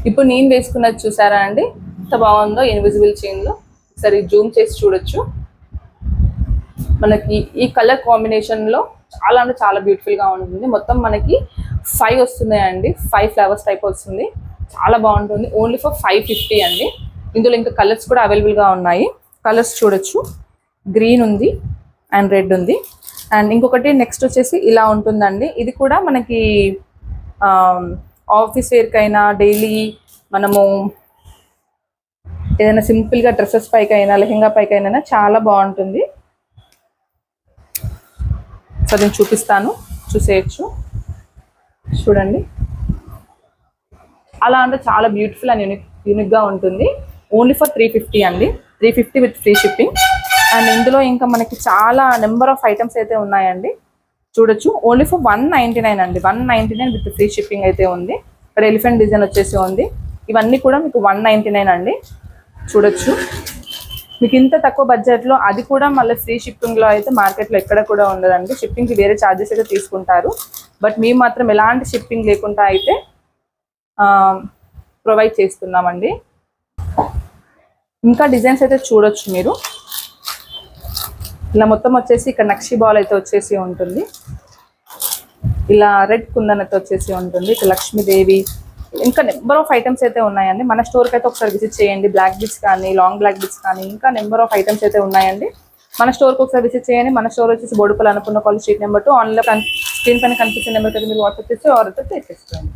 ఇప్పుడు నేను వేసుకున్నది చూసారా అండి, ఎంత బాగుందో ఇన్విజిబుల్ చైన్లో. ఒకసారి జూమ్ చేసి చూడొచ్చు. మనకి ఈ కలర్ కాంబినేషన్లో చాలా అంటే చాలా బ్యూటిఫుల్గా ఉంటుంది. మొత్తం మనకి 5 వస్తున్నాయండి, 5 ఫ్లవర్స్ టైప్ వస్తుంది. చాలా బాగుంటుంది. ఓన్లీ ఫర్ 550 అండి. ఇందులో ఇంకా కలర్స్ కూడా అవైలబుల్గా ఉన్నాయి. కలర్స్ చూడొచ్చు, గ్రీన్ ఉంది అండ్ రెడ్ ఉంది. అండ్ ఇంకొకటి నెక్స్ట్ వచ్చేసి ఇలా ఉంటుందండి. ఇది కూడా మనకి ఆఫీస్ వేర్కైనా డైలీ మనము ఏదైనా సింపుల్గా డ్రెస్సెస్ పైకైనా లెహెంగా పైకైనా చాలా బాగుంటుంది. సో నేను చూపిస్తాను, చూసేయచ్చు. చూడండి, అలా అంటే చాలా బ్యూటిఫుల్ అండ్ యూనిక్గా ఉంటుంది. ఓన్లీ ఫర్ 350 అండి, 350 విత్ ఫ్రీ షిప్పింగ్. అండ్ ఇందులో ఇంకా మనకి చాలా నెంబర్ ఆఫ్ ఐటమ్స్ అయితే ఉన్నాయండి. చూడొచ్చు, ఓన్లీ ఫర్ 199 అండి, 199 విత్ ఫ్రీ షిప్పింగ్ అయితే ఉంది. ఇక్కడ ఎలిఫెంట్ డిజైన్ వచ్చేసి ఉంది. ఇవన్నీ కూడా మీకు 199 అండి. చూడొచ్చు, మీకు ఇంత తక్కువ బడ్జెట్లో, అది కూడా మళ్ళీ ఫ్రీ షిప్పింగ్లో అయితే మార్కెట్లో ఎక్కడ కూడా ఉండదండి. షిప్పింగ్కి వేరే ఛార్జెస్ అయితే తీసుకుంటారు, బట్ మేము మాత్రం ఎలాంటి షిప్పింగ్ లేకుండా అయితే ప్రొవైడ్ చేస్తున్నామండి. ఇంకా డిజైన్స్ అయితే చూడొచ్చు మీరు. ఇలా మొత్తం వచ్చేసి ఇక్కడ నక్షి బాల్ అయితే వచ్చేసి ఉంటుంది. ఇలా రెడ్ కుందన్ అయితే వచ్చేసి ఉంటుంది. ఇక్కడ లక్ష్మీదేవి, ఇంకా నెంబర్ ఆఫ్ ఐటమ్స్ అయితే ఉన్నాయండి. మన స్టోర్కి అయితే ఒకసారి విజిట్ చేయండి. బ్లాక్ బిట్స్ కానీ, లాంగ్ బ్లాక్ బిట్స్ కానీ, ఇంకా నెంబర్ ఆఫ్ ఐటమ్స్ అయితే ఉన్నాయండి. మన స్టోర్కి ఒకసారి విజిట్ చేయండి. మన స్టోర్ వచ్చేసి Boduppal Annapurna college street number 2. Online screen పైన కనిపించే నెంబర్కి అయితే మీరు వాట్సాప్ చేసి ఆర్డర్ అయితే తెచ్చేసుకోండి.